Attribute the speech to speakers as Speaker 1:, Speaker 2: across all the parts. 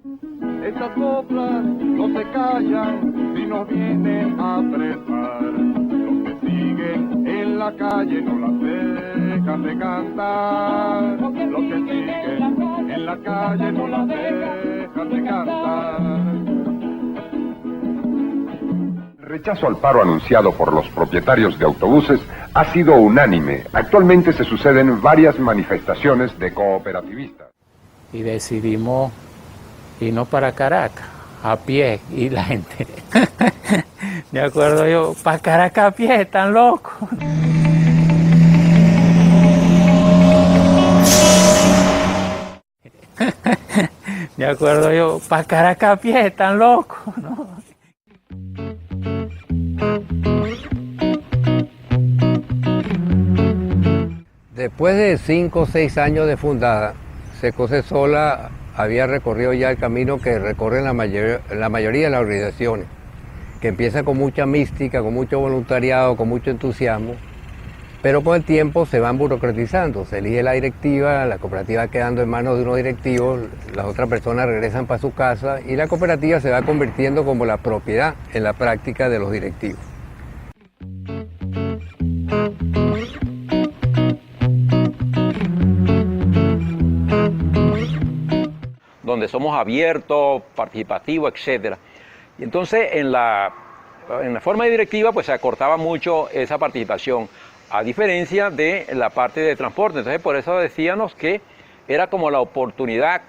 Speaker 1: Estas coplas no se callan si nos vienen a apretar. Los que siguen en la calle no las dejan de cantar. Los que siguen en la calle no las dejan de cantar.
Speaker 2: El rechazo al paro anunciado por los propietarios de autobuses ha sido unánime. Actualmente se suceden varias manifestaciones de cooperativistas.
Speaker 3: Y decidimos irnos para Caracas a pie y la gente, me acuerdo yo, para Caracas a pie, están locos. Me acuerdo yo, para Caracas a pie, están locos, ¿no?
Speaker 4: Después de 5 o 6 años de fundada, Secose Sola había recorrido ya el camino que recorren la mayoría de las organizaciones, que empieza con mucha mística, con mucho voluntariado, con mucho entusiasmo, pero con el tiempo se van burocratizando, se elige la directiva, la cooperativa quedando en manos de unos directivos, las otras personas regresan para su casa y la cooperativa se va convirtiendo como la propiedad en la práctica de los directivos.
Speaker 5: Donde somos abiertos, participativos, etc. Y entonces en la forma de directiva pues se acortaba mucho esa participación, a diferencia de la parte de transporte. Entonces por eso decíamos que era como la oportunidad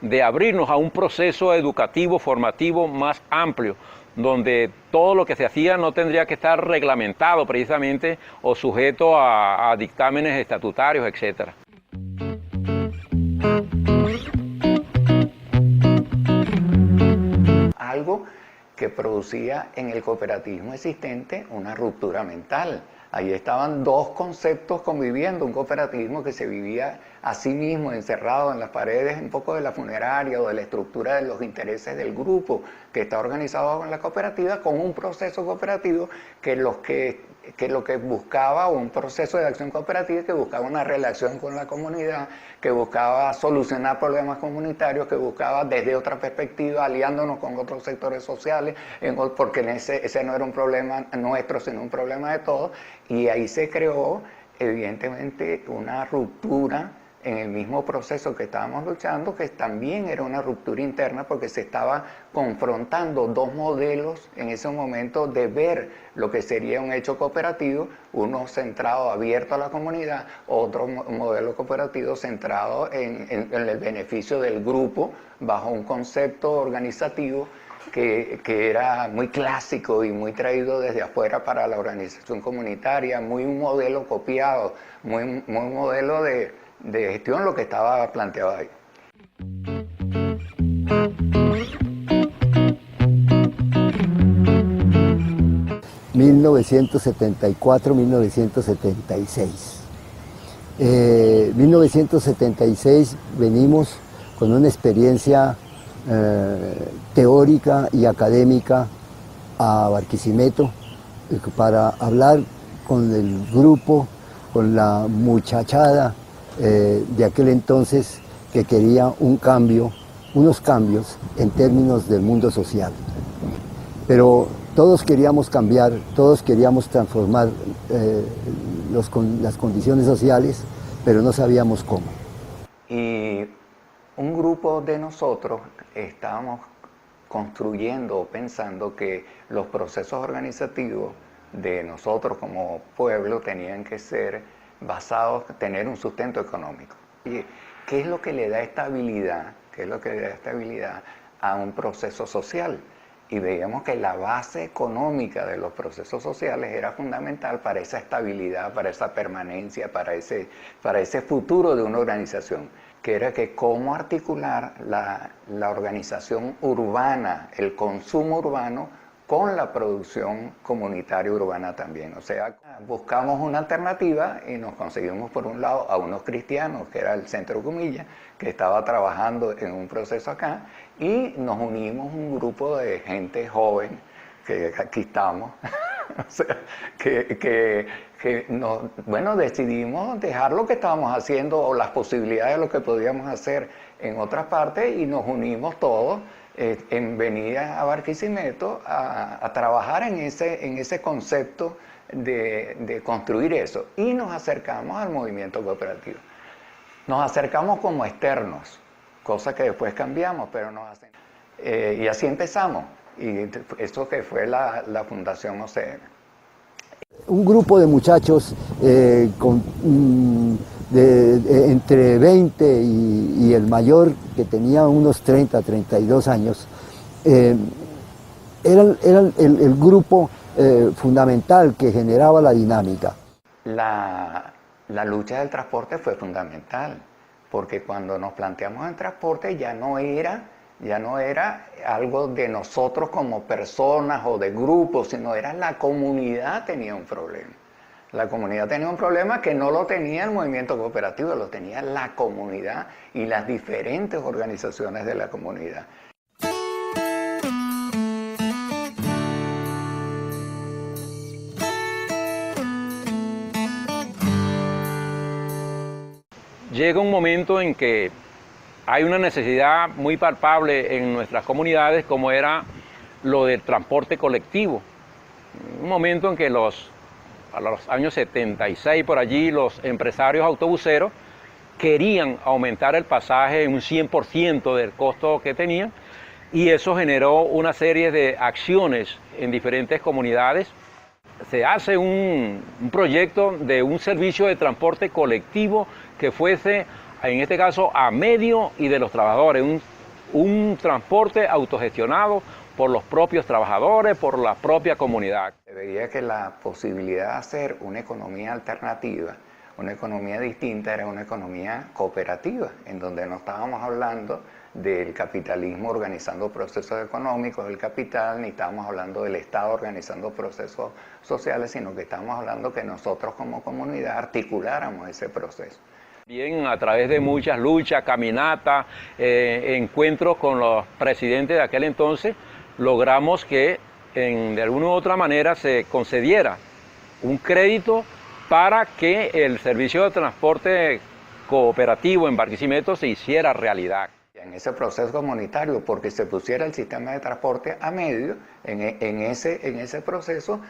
Speaker 5: de abrirnos a un proceso educativo, formativo más amplio, donde todo lo que se hacía no tendría que estar reglamentado precisamente o sujeto a dictámenes estatutarios, etc.
Speaker 6: Algo que producía en el cooperativismo existente una ruptura mental. Ahí estaban dos conceptos conviviendo, un cooperativismo que se vivía a sí mismo, encerrado en las paredes un poco de la funeraria o de la estructura de los intereses del grupo que está organizado con la cooperativa, con un proceso cooperativo que lo que buscaba, un proceso de acción cooperativa que buscaba una relación con la comunidad, que buscaba solucionar problemas comunitarios, que buscaba desde otra perspectiva, aliándonos con otros sectores sociales, porque ese no era un problema nuestro, sino un problema de todos, y ahí se creó evidentemente una ruptura en el mismo proceso que estábamos luchando, que también era una ruptura interna porque se estaba confrontando dos modelos en ese momento de ver lo que sería un hecho cooperativo, uno centrado, abierto a la comunidad, otro modelo cooperativo centrado en el beneficio del grupo bajo un concepto organizativo que era muy clásico y muy traído desde afuera para la organización comunitaria, muy un modelo copiado, muy un modelo de gestión lo que estaba planteado ahí.
Speaker 7: ...1974-1976. 1976 venimos con una experiencia teórica y académica a Barquisimeto para hablar con el grupo, con la muchachada de aquel entonces que quería un cambio, unos cambios en términos del mundo social. Pero todos queríamos cambiar, todos queríamos transformar las condiciones sociales, pero no sabíamos cómo.
Speaker 6: Y un grupo de nosotros estábamos construyendo, pensando que los procesos organizativos de nosotros como pueblo tenían que ser basados, tener un sustento económico. ¿Y qué es lo que le da estabilidad? ¿Qué es lo que le da estabilidad a un proceso social? Y veíamos que la base económica de los procesos sociales era fundamental para esa estabilidad, para esa permanencia, para ese futuro de una organización, que era que cómo articular la organización urbana, el consumo urbano, con la producción comunitaria urbana también. O sea, buscamos una alternativa y nos conseguimos por un lado a unos cristianos, que era el Centro Comilla, que estaba trabajando en un proceso acá, y nos unimos un grupo de gente joven, que aquí estamos, o sea, que bueno, decidimos dejar lo que estábamos haciendo o las posibilidades de lo que podíamos hacer en otras partes y nos unimos todos en venir a Barquisimeto a trabajar en ese concepto de construir eso. Y nos acercamos al movimiento cooperativo. Nos acercamos como externos, cosa que después cambiamos, pero y así empezamos. Y eso que fue la Fundación OCM.
Speaker 7: Un grupo de muchachos entre 20 y el mayor, que tenía unos 30, 32 años, eran el grupo fundamental que generaba la dinámica.
Speaker 6: La lucha del transporte fue fundamental, porque cuando nos planteamos el transporte ya no era algo de nosotros como personas o de grupos, sino era la comunidad tenía un problema. La comunidad tenía un problema que no lo tenía el movimiento cooperativo, lo tenía la comunidad y las diferentes organizaciones de la comunidad.
Speaker 5: Llega un momento en que hay una necesidad muy palpable en nuestras comunidades, como era lo del transporte colectivo. Un momento en que a los años 76 por allí, los empresarios autobuseros querían aumentar el pasaje un 100% del costo que tenían, y eso generó una serie de acciones en diferentes comunidades. Se hace un proyecto de un servicio de transporte colectivo que fuese, en este caso, a medio y de los trabajadores, un transporte autogestionado por los propios trabajadores, por la propia comunidad.
Speaker 6: Se veía que la posibilidad de hacer una economía alternativa, una economía distinta, era una economía cooperativa, en donde no estábamos hablando del capitalismo organizando procesos económicos del capital, ni estábamos hablando del Estado organizando procesos sociales, sino que estábamos hablando que nosotros como comunidad articuláramos ese proceso.
Speaker 5: Bien, a través de muchas luchas, caminatas, encuentros con los presidentes de aquel entonces, logramos que de alguna u otra manera se concediera un crédito para que el servicio de transporte cooperativo en Barquisimeto se hiciera realidad.
Speaker 6: En ese proceso comunitario, porque se pusiera el sistema de transporte a medio, en ese proceso,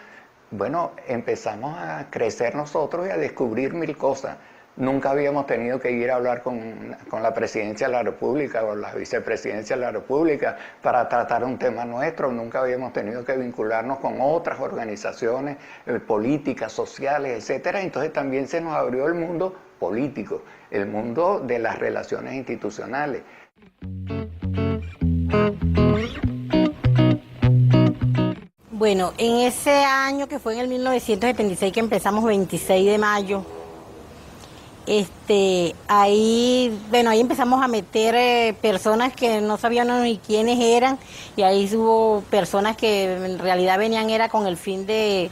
Speaker 6: bueno, empezamos a crecer nosotros y a descubrir mil cosas. Nunca habíamos tenido que ir a hablar con la presidencia de la República o la vicepresidencia de la República para tratar un tema nuestro. Nunca habíamos tenido que vincularnos con otras organizaciones políticas, sociales, etcétera. Entonces también se nos abrió el mundo político, el mundo de las relaciones institucionales.
Speaker 8: Bueno, en ese año que fue en el 1976 que empezamos, 26 de mayo, ahí empezamos a meter personas que no sabíamos ni quiénes eran, y ahí hubo personas que en realidad venían con el fin de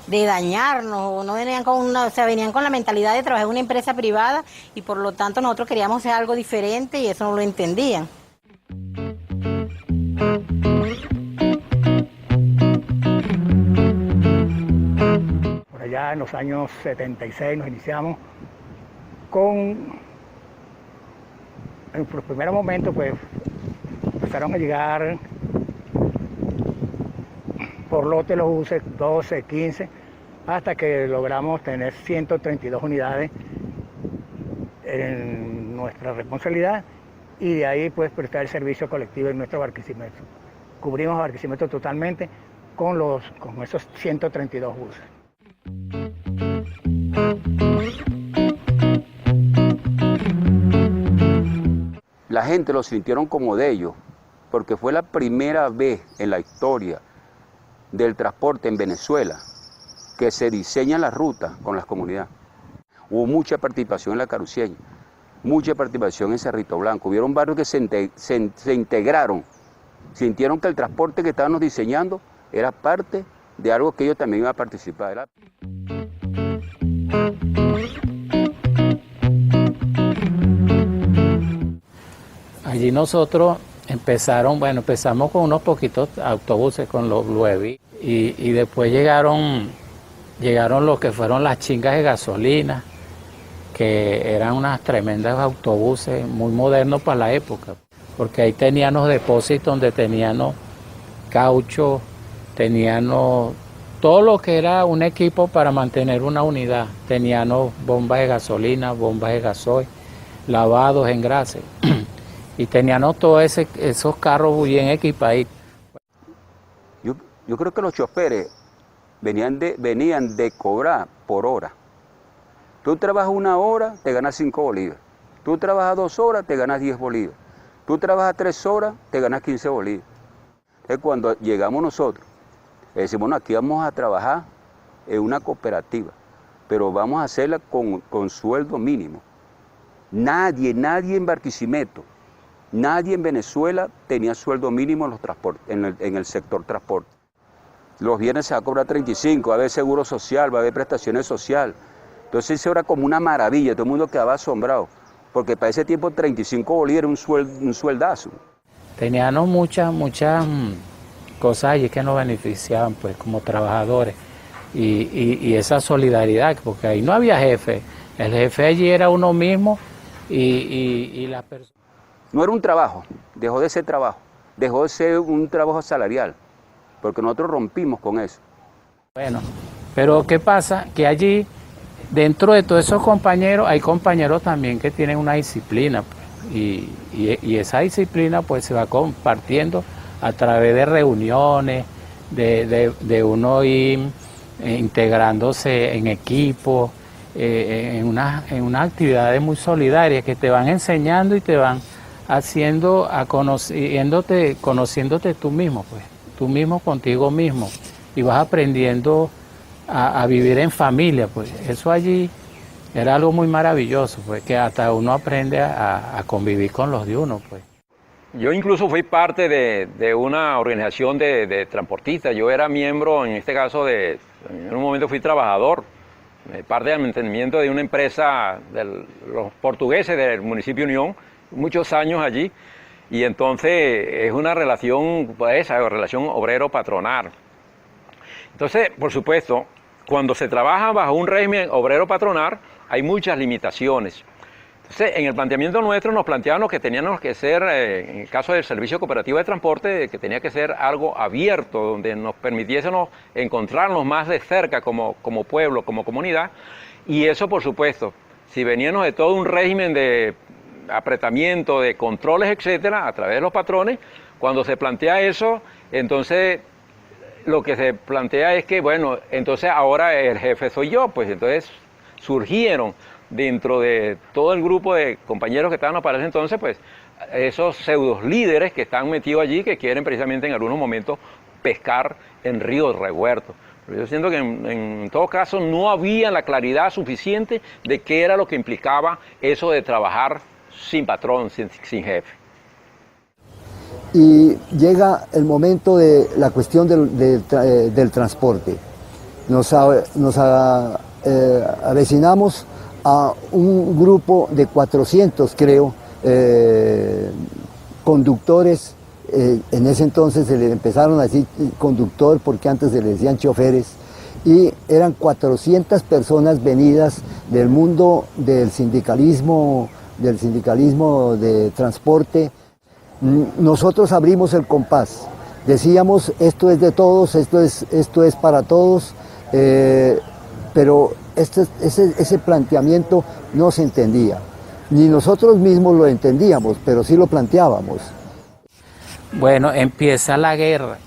Speaker 8: dañarnos, o no venían venían con la mentalidad de trabajar en una empresa privada, y por lo tanto nosotros queríamos hacer algo diferente y eso no lo entendían.
Speaker 9: Por allá en los años 76 nos iniciamos en los primeros momentos, pues empezaron a llegar por lote los buses 12, 15, hasta que logramos tener 132 unidades en nuestra responsabilidad, y de ahí pues prestar el servicio colectivo en nuestro Barquisimeto. Cubrimos Barquisimeto totalmente con esos 132 buses.
Speaker 10: La gente lo sintieron como de ellos, porque fue la primera vez en la historia del transporte en Venezuela que se diseña la ruta con las comunidades. Hubo mucha participación en la Caruceña, mucha participación en Cerrito Blanco. Hubieron barrios que se integraron, sintieron que el transporte que estábamos diseñando era parte de algo que ellos también iban a participar.
Speaker 3: Allí nosotros empezamos con unos poquitos autobuses, con los Luevi, y después llegaron llegaron lo que fueron las chingas de gasolina, que eran unas tremendas autobuses muy modernos para la época, porque ahí teníamos depósitos donde teníamos caucho, teníamos todo lo que era un equipo para mantener una unidad. Teníamos bombas de gasolina, bombas de gasoil, lavados, engrases, y teníamos todos esos carros bien equipaditos.
Speaker 10: Yo creo que los choferes venían de cobrar por hora. Tú trabajas 1 hora, te ganas 5 bolívares. Tú trabajas 2 horas, te ganas 10 bolívares. Tú trabajas 3 horas, te ganas 15 bolívares. Entonces, cuando llegamos nosotros, decimos, bueno, aquí vamos a trabajar en una cooperativa, pero vamos a hacerla con sueldo mínimo. Nadie en Barquisimeto, nadie en Venezuela tenía sueldo mínimo en los transportes, en el sector transporte. Los viernes se va a cobrar 35, va a haber seguro social, va a haber prestaciones sociales. Entonces eso era como una maravilla, todo el mundo quedaba asombrado, porque para ese tiempo 35 bolívares era un sueldazo.
Speaker 3: Teníamos muchas cosas allí que nos beneficiaban, pues, como trabajadores, y esa solidaridad, porque ahí no había jefe, el jefe allí era uno mismo y la persona.
Speaker 10: No era un trabajo, dejó de ser trabajo, dejó de ser un trabajo salarial, porque nosotros rompimos con eso.
Speaker 3: Bueno, pero ¿qué pasa? Que allí, dentro de todos esos compañeros, hay compañeros también que tienen una disciplina, pues, y esa disciplina pues se va compartiendo a través de reuniones, de uno ir integrándose en equipo, en unas actividades muy solidarias que te van enseñando y te van haciendo, conociéndote tú mismo, pues, tú mismo contigo mismo, y vas aprendiendo a vivir en familia, pues. Eso allí era algo muy maravilloso, pues, que hasta uno aprende a convivir con los de uno, pues.
Speaker 5: Yo incluso fui parte de una organización de transportistas. Yo era miembro, en este caso, en un momento fui trabajador, parte del mantenimiento de una empresa de los portugueses del municipio Unión, muchos años allí. Y entonces es una relación, pues, esa relación obrero-patronal. Entonces, por supuesto, cuando se trabaja bajo un régimen obrero-patronal, hay muchas limitaciones. Entonces, en el planteamiento nuestro nos planteábamos que teníamos que ser, en el caso del servicio cooperativo de transporte, que tenía que ser algo abierto, donde nos permitiésemos encontrarnos más de cerca como pueblo, como comunidad. Y eso, por supuesto, si veníamos de todo un régimen de apretamiento, de controles, etcétera, a través de los patrones, cuando se plantea eso, entonces lo que se plantea es que, bueno, entonces ahora el jefe soy yo, pues entonces surgieron dentro de todo el grupo de compañeros que estaban para ese entonces, pues esos pseudos líderes que están metidos allí, que quieren precisamente en algunos momentos pescar en ríos revueltos. Pero yo siento que en todo caso no había la claridad suficiente de qué era lo que implicaba eso de trabajar sin patrón, sin jefe.
Speaker 7: Y llega el momento de la cuestión del transporte. Nos avecinamos a un grupo de 400, creo, conductores. En ese entonces se le empezaron a decir conductor porque antes se le decían choferes, y eran 400 personas venidas del mundo del sindicalismo de transporte. Nosotros abrimos el compás, decíamos esto es de todos, esto es para todos, pero ese planteamiento no se entendía, ni nosotros mismos lo entendíamos, pero sí lo planteábamos.
Speaker 3: Bueno, empieza la guerra,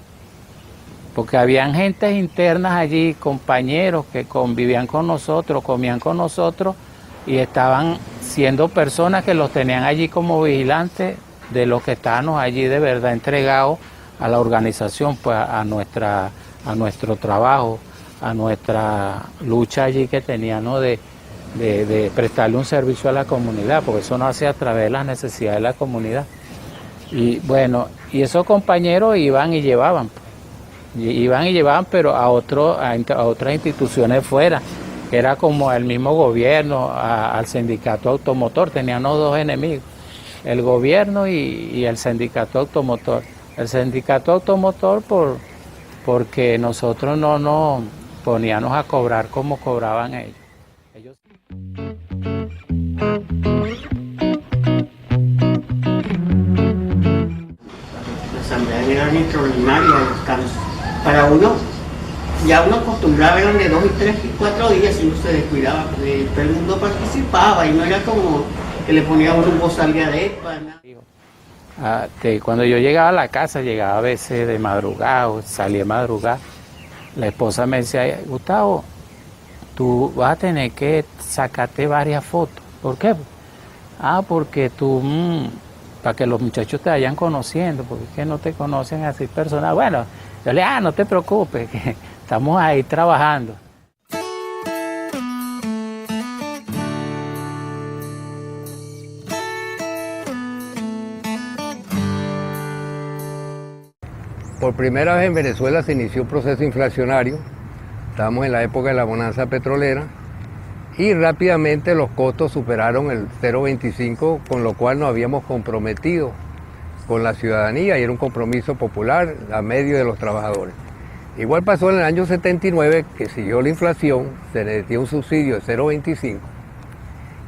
Speaker 3: porque habían gentes internas allí, compañeros que convivían con nosotros, comían con nosotros, y estaban siendo personas que los tenían allí como vigilantes de los que estábamos allí de verdad entregados a la organización, pues a nuestro trabajo, a nuestra lucha allí que teníamos de prestarle un servicio a la comunidad, porque eso no hace a través de las necesidades de la comunidad. Y bueno, y esos compañeros iban y llevaban, pero a otras instituciones fuera, que era como el mismo gobierno, al sindicato automotor. Teníamos dos enemigos, el gobierno y el sindicato automotor. El sindicato automotor porque nosotros no poníamos a cobrar como cobraban ellos.
Speaker 11: La asamblea era extraordinaria, para uno, ya uno acostumbraba, eran de 2 y 3 y 4 días y uno se descuidaba, porque todo el mundo participaba y no era como que le ponía a uno un bozal de arepa.
Speaker 3: Cuando yo llegaba a la casa, llegaba a veces de madrugada, o salía de madrugada, la esposa me decía, Gustavo, tú vas a tener que sacarte varias fotos. ¿Por qué? Porque tú, para que los muchachos te vayan conociendo, porque es que no te conocen así personal. Bueno, yo le digo, no te preocupes, que estamos ahí trabajando.
Speaker 4: Por primera vez en Venezuela se inició un proceso inflacionario. Estábamos en la época de la bonanza petrolera y rápidamente los costos superaron el 0,25, con lo cual nos habíamos comprometido con la ciudadanía y era un compromiso popular a medio de los trabajadores. Igual pasó en el año 79, que siguió la inflación, se necesitó un subsidio de 0,25.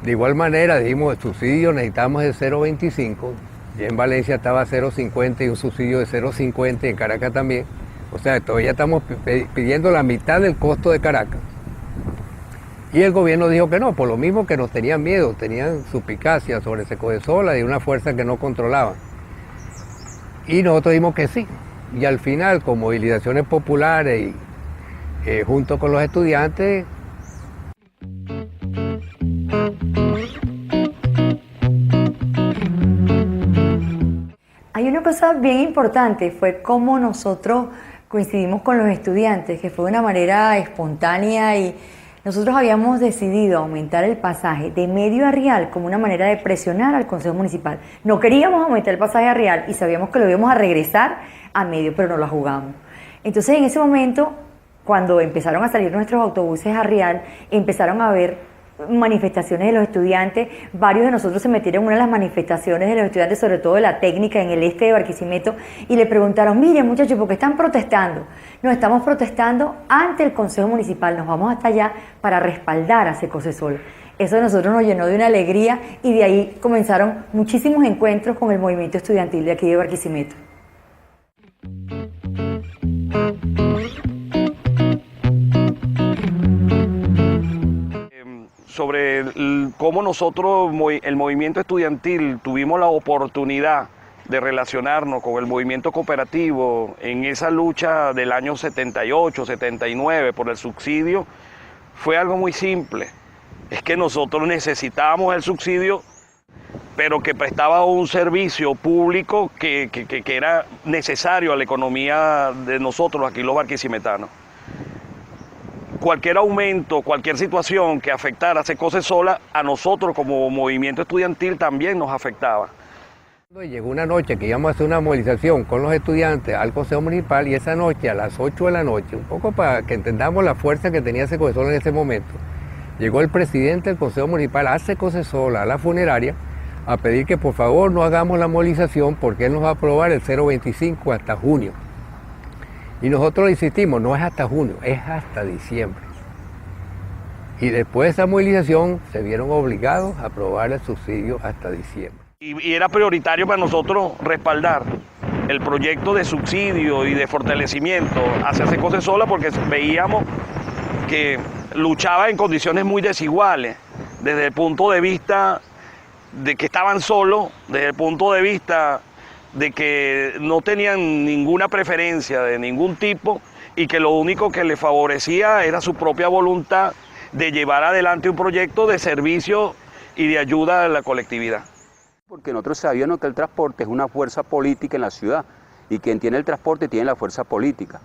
Speaker 4: De igual manera dijimos, el subsidio necesitamos de 0,25. Y en Valencia estaba 0,50 y un subsidio de 0,50 y en Caracas también. O sea, todavía estamos pidiendo la mitad del costo de Caracas. Y el gobierno dijo que no, por lo mismo que nos tenían miedo, tenían suspicacia sobre Secodesola y una fuerza que no controlaban. Y nosotros dijimos que sí. Y al final, con movilizaciones populares y junto con los estudiantes,
Speaker 12: hay una cosa bien importante, fue cómo nosotros coincidimos con los estudiantes, que fue de una manera espontánea y nosotros habíamos decidido aumentar el pasaje de medio a real como una manera de presionar al Consejo Municipal. No queríamos aumentar el pasaje a real y sabíamos que lo íbamos a regresar a medio, pero no la jugamos. Entonces en ese momento, cuando empezaron a salir nuestros autobuses a real, empezaron a haber manifestaciones de los estudiantes. Varios de nosotros se metieron en una de las manifestaciones de los estudiantes, sobre todo de la técnica en el este de Barquisimeto, y le preguntaron, miren muchachos, ¿por qué están protestando? Nos estamos protestando ante el Consejo Municipal, nos vamos hasta allá para respaldar a Secosesol. Eso a nosotros nos llenó de una alegría y de ahí comenzaron muchísimos encuentros con el movimiento estudiantil de aquí de Barquisimeto.
Speaker 13: Sobre cómo nosotros, el movimiento estudiantil, tuvimos la oportunidad de relacionarnos con el movimiento cooperativo en esa lucha del año 78, 79 por el subsidio, fue algo muy simple. Es que nosotros necesitábamos el subsidio, pero que prestaba un servicio público que era necesario a la economía de nosotros aquí los barquisimetanos. Cualquier aumento, cualquier situación que afectara a Secodesola, a nosotros como movimiento estudiantil también nos afectaba.
Speaker 4: Llegó una noche que íbamos a hacer una movilización con los estudiantes al Consejo Municipal y esa noche a las 8 de la noche, un poco para que entendamos la fuerza que tenía Secodesola en ese momento, llegó el presidente del Consejo Municipal a Secodesola, a la funeraria, a pedir que por favor no hagamos la movilización porque él nos va a aprobar el 0,25 hasta junio. Y nosotros le insistimos, no es hasta junio, es hasta diciembre. Y después de esa movilización se vieron obligados a aprobar el subsidio hasta diciembre.
Speaker 13: Y era prioritario para nosotros respaldar el proyecto de subsidio y de fortalecimiento hacia Secodesola porque veíamos que luchaba en condiciones muy desiguales, desde el punto de vista de que estaban solos, desde el punto de vista de que no tenían ninguna preferencia de ningún tipo y que lo único que les favorecía era su propia voluntad de llevar adelante un proyecto de servicio y de ayuda a la colectividad.
Speaker 10: Porque nosotros sabíamos que el transporte es una fuerza política en la ciudad y quien tiene el transporte tiene la fuerza política.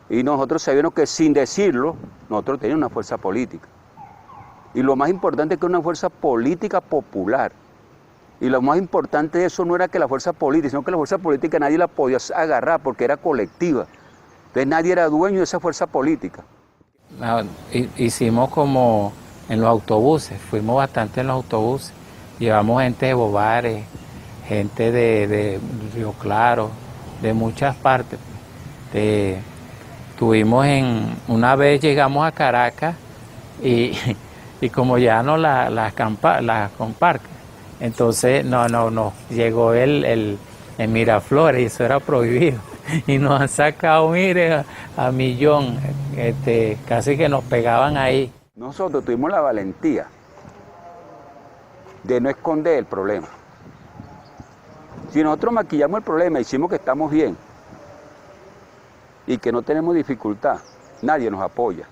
Speaker 10: Y nosotros sabíamos que sin decirlo, nosotros teníamos una fuerza política. Y lo más importante es que es una fuerza política popular. Y lo más importante de eso no era que la fuerza política, sino que la fuerza política nadie la podía agarrar porque era colectiva. Entonces nadie era dueño de esa fuerza política.
Speaker 3: Hicimos como en los autobuses, fuimos bastante en los autobuses. Llevamos gente de Bobares, gente de Río Claro, de muchas partes. una vez llegamos a Caracas y como ya no las comparcan, entonces nos llegó el Miraflores y eso era prohibido. Y nos han sacado, mire, a millón, casi que nos pegaban ahí.
Speaker 10: Nosotros tuvimos la valentía de no esconder el problema. Si nosotros maquillamos el problema, hicimos que estamos bien y que no tenemos dificultad, nadie nos apoya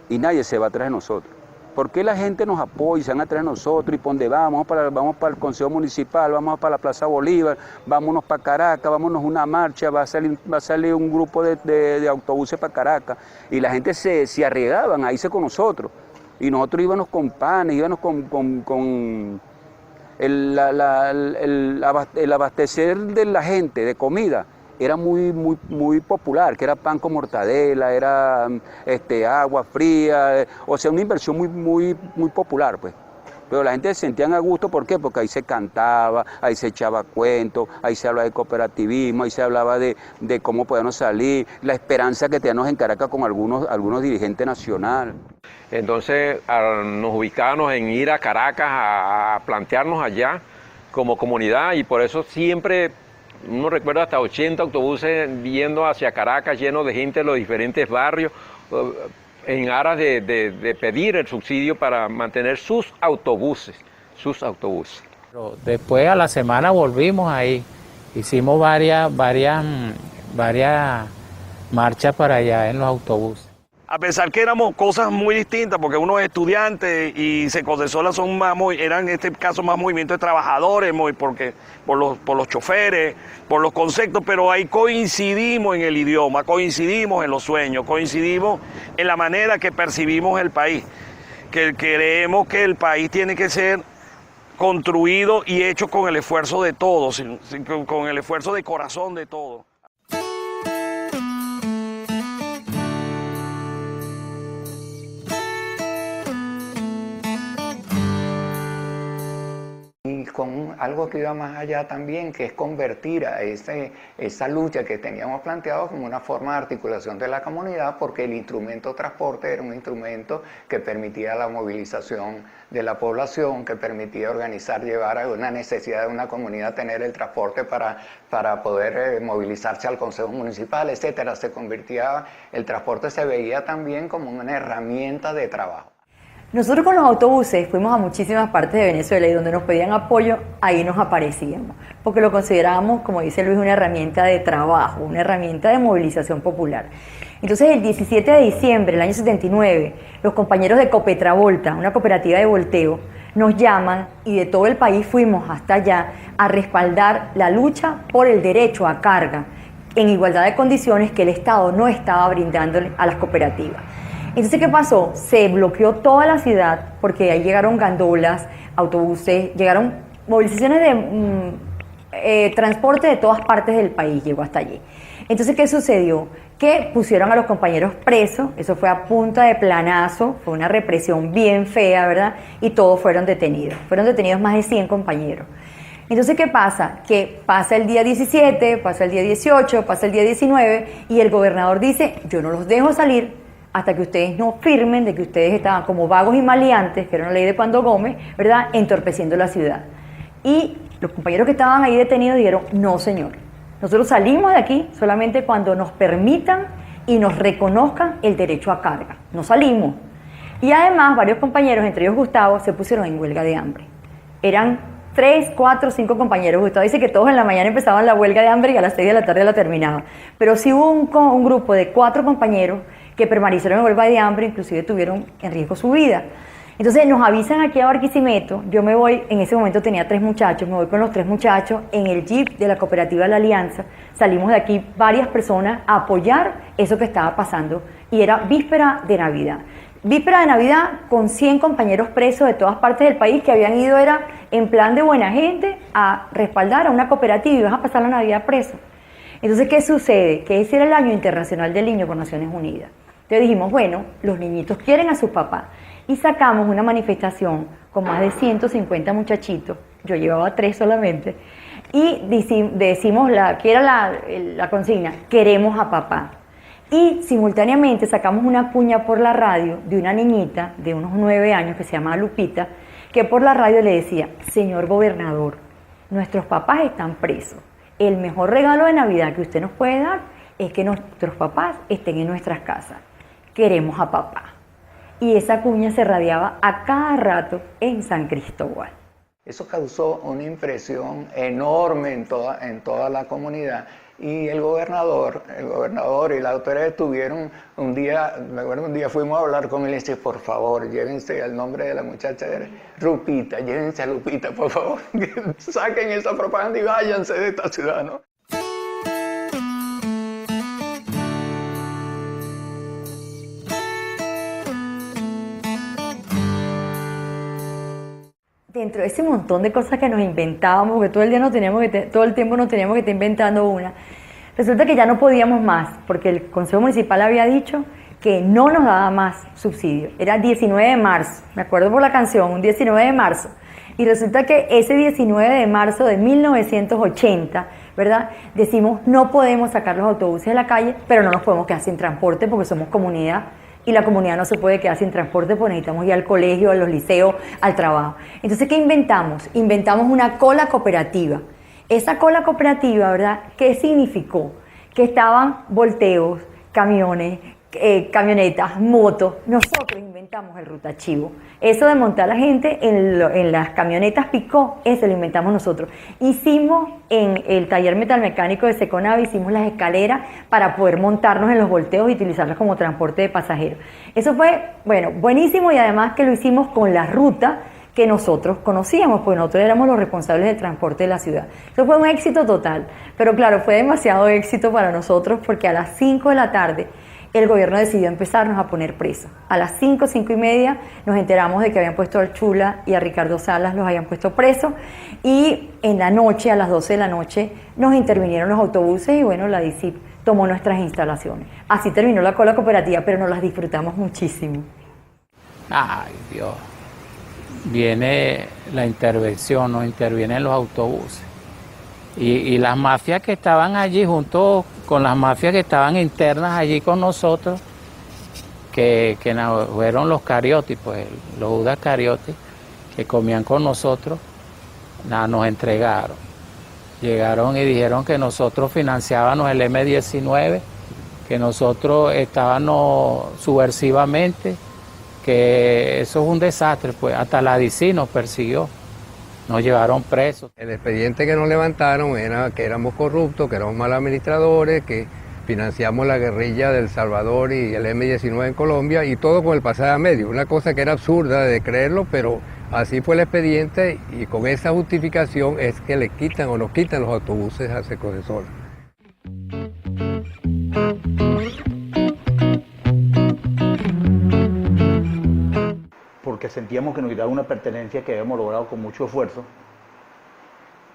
Speaker 10: y nadie se va atrás de nosotros. ¿Por qué la gente nos apoya y se van atrás de nosotros? ¿Y por dónde vamos? Vamos para el Consejo Municipal, vamos para la Plaza Bolívar, vámonos para Caracas, vámonos a una marcha, va a salir un grupo de autobuses para Caracas. Y la gente se arriesgaban a irse con nosotros. Y nosotros íbamos con panes, íbamos con el abastecer de la gente de comida. Era muy popular, que era pan con mortadela, era agua fría, o sea, una inversión muy popular, pues. Pero la gente se sentían a gusto, ¿por qué? Porque ahí se cantaba, ahí se echaba cuentos, ahí se hablaba de cooperativismo, ahí se hablaba de cómo podíamos salir, la esperanza que teníamos en Caracas con algunos dirigentes nacionales.
Speaker 5: Entonces nos ubicábamos en ir a Caracas a plantearnos allá como comunidad, y por eso siempre uno recuerda hasta 80 autobuses yendo hacia Caracas, llenos de gente de los diferentes barrios, en aras de pedir el subsidio para mantener sus autobuses.
Speaker 3: Pero después a la semana volvimos ahí, hicimos varias marchas para allá en los autobuses.
Speaker 13: A pesar que éramos cosas muy distintas, porque uno es estudiante y Secodesola eran en este caso más movimientos de trabajadores, por los choferes, por los conceptos, pero ahí coincidimos en el idioma, coincidimos en los sueños, coincidimos en la manera que percibimos el país, que creemos que el país tiene que ser construido y hecho con el esfuerzo de todos, con el esfuerzo de corazón de todos.
Speaker 6: Con algo que iba más allá también, que es convertir a esa lucha que teníamos planteado como una forma de articulación de la comunidad, porque el instrumento transporte era un instrumento que permitía la movilización de la población, que permitía organizar, llevar a una necesidad de una comunidad tener el transporte para poder movilizarse al Consejo Municipal, etcétera. El transporte se veía también como una herramienta de trabajo.
Speaker 12: Nosotros con los autobuses fuimos a muchísimas partes de Venezuela y donde nos pedían apoyo, ahí nos aparecíamos, porque lo considerábamos, como dice Luis, una herramienta de trabajo, una herramienta de movilización popular. Entonces, el 17 de diciembre del año 79, los compañeros de Copetravolta, una cooperativa de volteo, nos llaman y de todo el país fuimos hasta allá a respaldar la lucha por el derecho a carga en igualdad de condiciones que el Estado no estaba brindándole a las cooperativas. Entonces, ¿qué pasó? Se bloqueó toda la ciudad porque ahí llegaron gandolas, autobuses, llegaron movilizaciones de transporte de todas partes del país, llegó hasta allí. Entonces, ¿qué sucedió? Que pusieron a los compañeros presos, eso fue a punta de planazo, fue una represión bien fea, ¿verdad? Y todos fueron detenidos más de 100 compañeros. Entonces, ¿qué pasa? Que pasa el día 17, pasa el día 18, pasa el día 19 y el gobernador dice, yo no los dejo salir hasta que ustedes no firmen de que ustedes estaban como vagos y maleantes, que era una ley de Pando Gómez, ¿verdad?, entorpeciendo la ciudad. Y los compañeros que estaban ahí detenidos dijeron, no señor, nosotros salimos de aquí solamente cuando nos permitan y nos reconozcan el derecho a carga. No salimos. Y además varios compañeros, entre ellos Gustavo, se pusieron en huelga de hambre. Eran 3, 4, 5 compañeros. Gustavo dice que todos en la mañana empezaban la huelga de hambre y a las 6 de la tarde la terminaban. Pero sí hubo un grupo de 4 compañeros que permanecieron en huelga de hambre, inclusive tuvieron en riesgo su vida. Entonces nos avisan aquí a Barquisimeto, yo me voy, en ese momento tenía 3 muchachos, me voy con los 3 muchachos en el jeep de la cooperativa La Alianza, salimos de aquí varias personas a apoyar eso que estaba pasando y era víspera de Navidad. Víspera de Navidad con 100 compañeros presos de todas partes del país que habían ido era en plan de buena gente a respaldar a una cooperativa y vas a pasar la Navidad preso. Entonces, ¿qué sucede? Que ese era el Año Internacional del Niño por Naciones Unidas. Entonces dijimos, bueno, los niñitos quieren a sus papás. Y sacamos una manifestación con más de 150 muchachitos, yo llevaba 3 solamente, y decimos que era la consigna, queremos a papá. Y simultáneamente sacamos una cuña por la radio de una niñita de unos 9 años que se llama Lupita, que por la radio le decía: señor gobernador, nuestros papás están presos. El mejor regalo de Navidad que usted nos puede dar es que nuestros papás estén en nuestras casas. Queremos a papá. Y esa cuña se radiaba a cada rato en San Cristóbal.
Speaker 6: Eso causó una impresión enorme en toda la comunidad. Y el gobernador y la autoridad estuvieron un día, me acuerdo un día fuimos a hablar con él y dice: por favor, llévense al nombre de la muchacha Lupita, llévense a Lupita, por favor, saquen esa propaganda y váyanse de esta ciudad, ¿no?
Speaker 12: Dentro de ese montón de cosas que nos inventábamos, porque todo el tiempo nos teníamos que estar inventando una, resulta que ya no podíamos más, porque el Consejo Municipal había dicho que no nos daba más subsidio. Era 19 de marzo, me acuerdo por la canción, un 19 de marzo. Y resulta que ese 19 de marzo de 1980, ¿verdad? Decimos: no podemos sacar los autobuses de la calle, pero no nos podemos quedar sin transporte porque somos comunidad. Y la comunidad no se puede quedar sin transporte porque necesitamos ir al colegio, a los liceos, al trabajo. Entonces, ¿qué inventamos? Inventamos una cola cooperativa. Esa cola cooperativa, ¿verdad? ¿Qué significó? Que estaban volteos, camiones, camionetas, motos. Nosotros inventamos el rutachivo. Eso de montar a la gente en las camionetas picó, eso lo inventamos nosotros. Hicimos en el taller metalmecánico de Seconave, hicimos las escaleras para poder montarnos en los volteos y utilizarlas como transporte de pasajeros. Eso fue, bueno, buenísimo, y además que lo hicimos con la ruta que nosotros conocíamos, porque nosotros éramos los responsables del transporte de la ciudad. Eso fue un éxito total, pero claro, fue demasiado éxito para nosotros porque a las 5 de la tarde el gobierno decidió empezarnos a poner presos. A las 5:30 nos enteramos de que habían puesto al Chula y a Ricardo Salas, los habían puesto presos, y en la noche, a las 12 de la noche, nos intervinieron los autobuses y bueno, la DICIP tomó nuestras instalaciones. Así terminó la cola cooperativa, pero nos las disfrutamos muchísimo.
Speaker 3: Ay, Dios. Viene la intervención, nos intervienen los autobuses. Y las mafias que estaban allí, junto con las mafias que estaban internas allí con nosotros, que fueron los Cariotti, pues los Judas Cariotti, que comían con nosotros, nos entregaron. Llegaron y dijeron que nosotros financiábamos el M-19, que nosotros estábamos subversivamente, que eso es un desastre, pues hasta la DICI nos persiguió. Nos llevaron presos.
Speaker 4: El expediente que nos levantaron era que éramos corruptos, que éramos malos administradores, que financiamos la guerrilla del Salvador y el M-19 en Colombia, y todo con el pasaje a medio. Una cosa que era absurda de creerlo, pero así fue el expediente, y con esa justificación es que le quitan o nos quitan los autobuses a Secocesola.
Speaker 14: Porque sentíamos que nos quitaba una pertenencia que habíamos logrado con mucho esfuerzo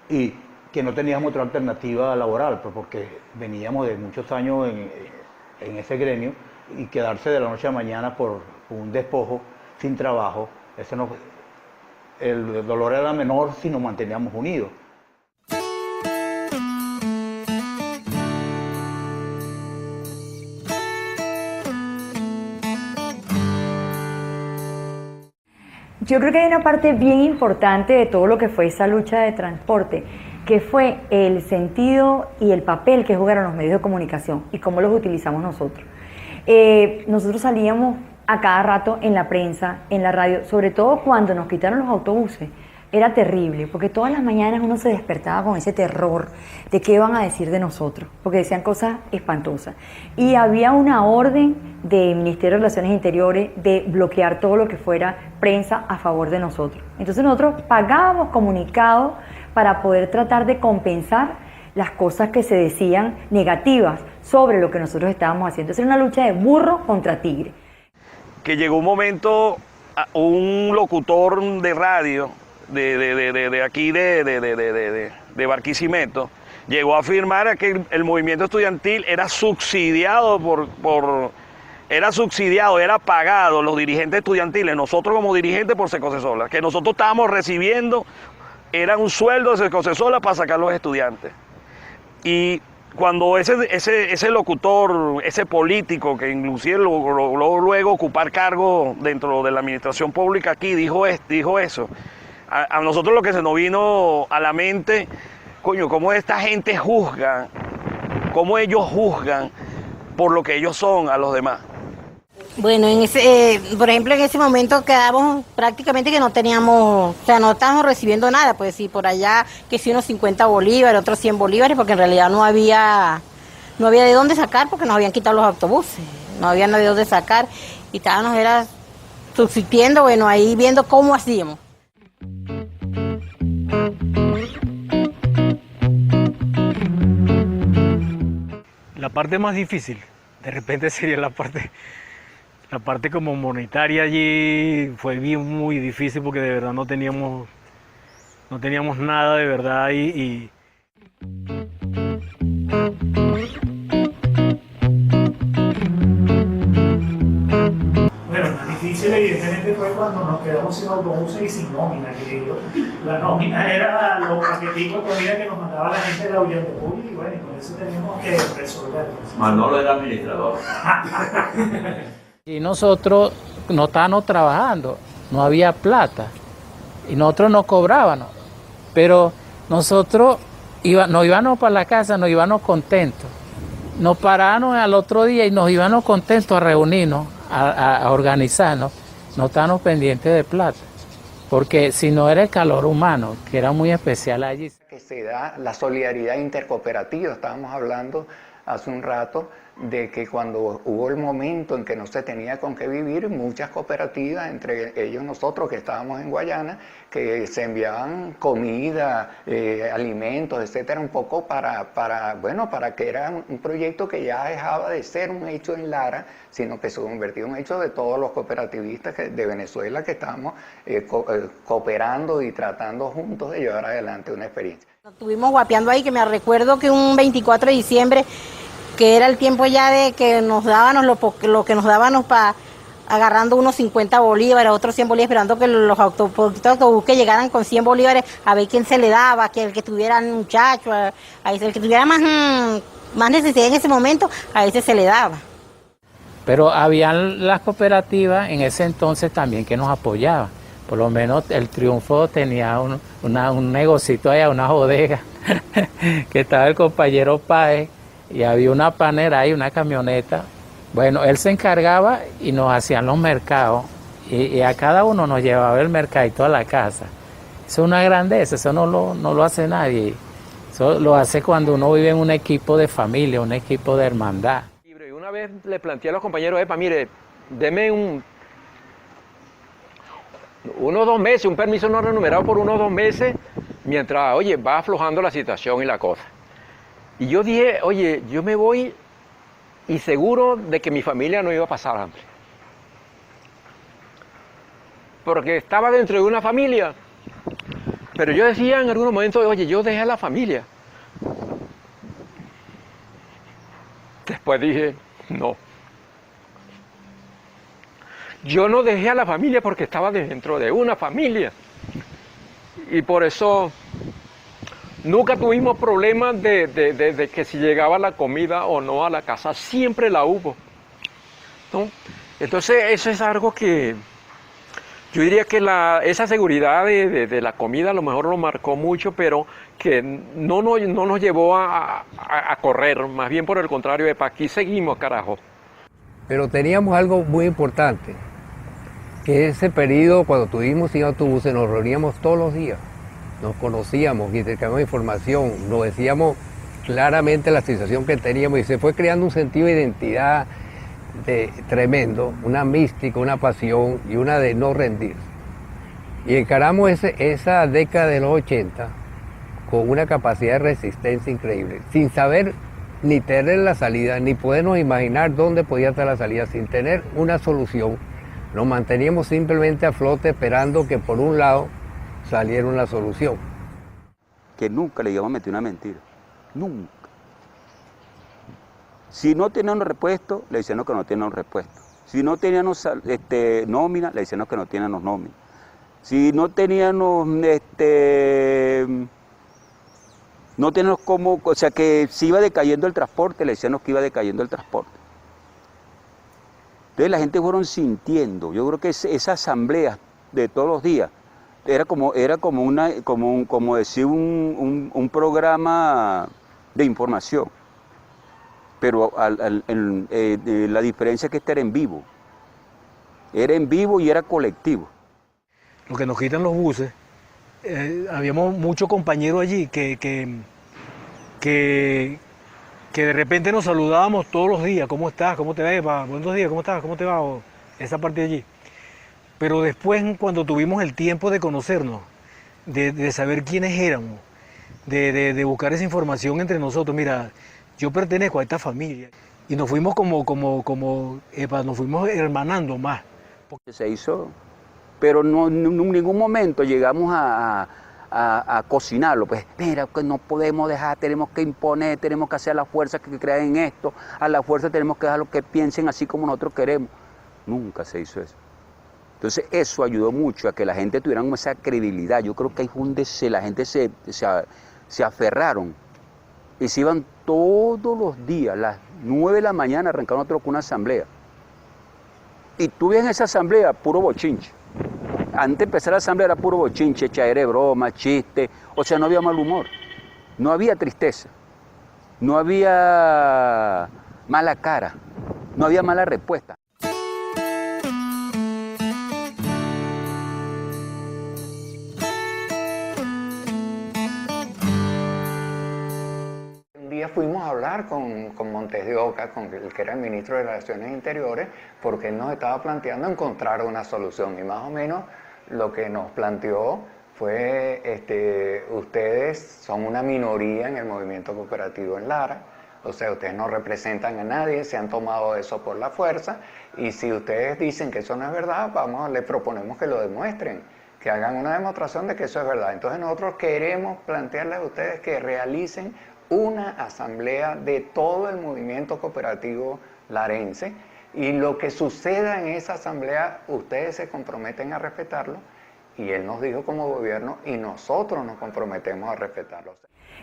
Speaker 14: y que no teníamos otra alternativa laboral, pues porque veníamos de muchos años en ese gremio, y quedarse de la noche a mañana por un despojo sin trabajo, el dolor era menor si nos manteníamos unidos.
Speaker 12: Yo creo que hay una parte bien importante de todo lo que fue esa lucha de transporte, que fue el sentido y el papel que jugaron los medios de comunicación y cómo los utilizamos nosotros. Nosotros salíamos a cada rato en la prensa, en la radio, sobre todo cuando nos quitaron los autobuses. Era terrible, porque todas las mañanas uno se despertaba con ese terror de qué iban a decir de nosotros, porque decían cosas espantosas. Y había una orden del Ministerio de Relaciones Interiores de bloquear todo lo que fuera prensa a favor de nosotros. Entonces nosotros pagábamos comunicados para poder tratar de compensar las cosas que se decían negativas sobre lo que nosotros estábamos haciendo. Era una lucha de burro contra tigre.
Speaker 13: Que llegó un momento, un locutor de radio de aquí de Barquisimeto llegó a afirmar que el movimiento estudiantil era subsidiado era pagado, los dirigentes estudiantiles, nosotros como dirigentes por Secocesola, que nosotros estábamos recibiendo, era un sueldo de Secocesola para sacar los estudiantes. Y cuando ese locutor, ese político que inclusive logró luego ocupar cargo dentro de la administración pública aquí, dijo eso, a nosotros lo que se nos vino a la mente, coño, cómo esta gente juzga, cómo ellos juzgan por lo que ellos son a los demás.
Speaker 8: Bueno, por ejemplo, en ese momento quedamos prácticamente que no teníamos, o sea, no estábamos recibiendo nada, pues sí, por allá que sí unos 50 bolívares, otros 100 bolívares, porque en realidad no había de dónde sacar porque nos habían quitado los autobuses, no había de dónde sacar y estábamos era subsistiendo, bueno, ahí viendo cómo hacíamos.
Speaker 15: La parte más difícil, de repente sería la parte como monetaria allí, fue muy difícil porque de verdad no teníamos nada de verdad y
Speaker 16: Bueno, más difícil evidentemente fue cuando nos quedamos sin autobuses y sin nómina, que la nómina era los paqueticos de comida que nos mandaba la gente de la Ollantepú y bueno, con eso teníamos que resolver.
Speaker 17: Manolo era administrador.
Speaker 3: Y nosotros no estábamos trabajando, no había plata y nosotros no cobrábamos, pero nosotros nos íbamos para la casa, nos íbamos contentos, nos parábamos al otro día y nos íbamos contentos a reunirnos, a organizarnos, no estábamos pendientes de plata, porque si no era el calor humano, que era muy especial allí.
Speaker 6: Que se da la solidaridad intercooperativa, estábamos hablando hace un rato, de que cuando hubo el momento en que no se tenía con qué vivir, muchas cooperativas, entre ellos nosotros que estábamos en Guayana, que se enviaban comida, alimentos, etcétera, un poco para que era un proyecto que ya dejaba de ser un hecho en Lara, sino que se convirtió en un hecho de todos los cooperativistas de Venezuela que estábamos cooperando y tratando juntos de llevar adelante una experiencia.
Speaker 8: Estuvimos guapeando ahí, que me recuerdo que un 24 de diciembre, que era el tiempo ya de que nos dábamos lo que nos dábamos para agarrando unos 50 bolívares, otros 100 bolívares, esperando que los autobuses llegaran con 100 bolívares a ver quién se le daba, que el que tuviera un muchacho, el que tuviera más necesidad en ese momento, a ese se le daba.
Speaker 3: Pero habían las cooperativas en ese entonces también que nos apoyaban. Por lo menos el Triunfo tenía un negocito allá, una bodega, que estaba el compañero Páez, y había una panera ahí, una camioneta. Bueno, él se encargaba y nos hacían los mercados, y a cada uno nos llevaba el mercadito a la casa. Eso es una grandeza, eso no lo hace nadie. Eso lo hace cuando uno vive en un equipo de familia, un equipo de hermandad.
Speaker 5: Y una vez le planteé a los compañeros, mire, deme unos 2 meses, un permiso no remunerado por unos 2 meses, mientras, va aflojando la situación y la cosa. Y yo dije, yo me voy y seguro de que mi familia no iba a pasar hambre. Porque estaba dentro de una familia. Pero yo decía en algún momento, yo dejé a la familia. Después dije, no. Yo no dejé a la familia porque estaba dentro de una familia. Y por eso nunca tuvimos problemas de que si llegaba la comida o no a la casa, siempre la hubo, ¿no? Entonces eso es algo que yo diría que esa seguridad de la comida a lo mejor lo marcó mucho, pero que no nos llevó a correr, más bien por el contrario, aquí seguimos, carajo.
Speaker 4: Pero teníamos algo muy importante, que ese periodo cuando tuvimos sin autobuses nos reuníamos todos los días. Nos conocíamos, intercambiamos información, nos decíamos claramente la sensación que teníamos y se fue creando un sentido de identidad tremendo, una mística, una pasión y una de no rendirse. Y encaramos esa década de los 80 con una capacidad de resistencia increíble, sin saber ni tener la salida, ni podernos imaginar dónde podía estar la salida, sin tener una solución. Nos manteníamos simplemente a flote esperando que por un lado saliera una solución.
Speaker 10: Que nunca le íbamos a meter una mentira, nunca. Si no teníamos repuesto, le decíamos que no teníamos repuesto. Si no teníamos nómina, le decíamos que no teníamos nómina. Si no teníamos no tenemos cómo, o sea que si iba decayendo el transporte, le decíamos que iba decayendo el transporte. Entonces la gente fueron sintiendo, yo creo que esa asamblea de todos los días era como decir un programa de información, pero la diferencia es que este era en vivo y era colectivo.
Speaker 15: Lo que nos quitan los buses, habíamos muchos compañeros allí que de repente nos saludábamos todos los días. ¿Cómo estás? ¿Cómo te va? Buenos días, ¿cómo estás? ¿Cómo te va? O esa parte de allí. Pero después, cuando tuvimos el tiempo de conocernos, de saber quiénes éramos, de buscar esa información entre nosotros, mira, yo pertenezco a esta familia. Y nos fuimos nos fuimos hermanando más.
Speaker 10: Se hizo, pero no, en ningún momento llegamos a cocinarlo. Pues mira, que no podemos dejar, tenemos que imponer, tenemos que hacer a las fuerzas que crean en esto, a las fuerzas tenemos que dejar lo que piensen así como nosotros queremos. Nunca se hizo eso. Entonces eso ayudó mucho a que la gente tuviera esa credibilidad. Yo creo que ahí fue donde la gente se aferraron y se iban todos los días, a las 9 de la mañana arrancaron otro con una asamblea. Y tú ves en esa asamblea puro bochinche. Antes de empezar la asamblea era puro bochinche, echadera de broma, chiste, o sea, no había mal humor, no había tristeza, no había mala cara, no había mala respuesta.
Speaker 6: Fuimos a hablar con Montes de Oca, con el que era el ministro de Relaciones Interiores, porque él nos estaba planteando encontrar una solución y más o menos lo que nos planteó fue, ustedes son una minoría en el movimiento cooperativo en Lara, o sea, ustedes no representan a nadie, se han tomado eso por la fuerza y si ustedes dicen que eso no es verdad, les proponemos que lo demuestren, que hagan una demostración de que eso es verdad. Entonces nosotros queremos plantearles a ustedes que realicen una asamblea de todo el movimiento cooperativo larense y lo que suceda en esa asamblea ustedes se comprometen a respetarlo y él nos dijo como gobierno y nosotros nos comprometemos a respetarlo.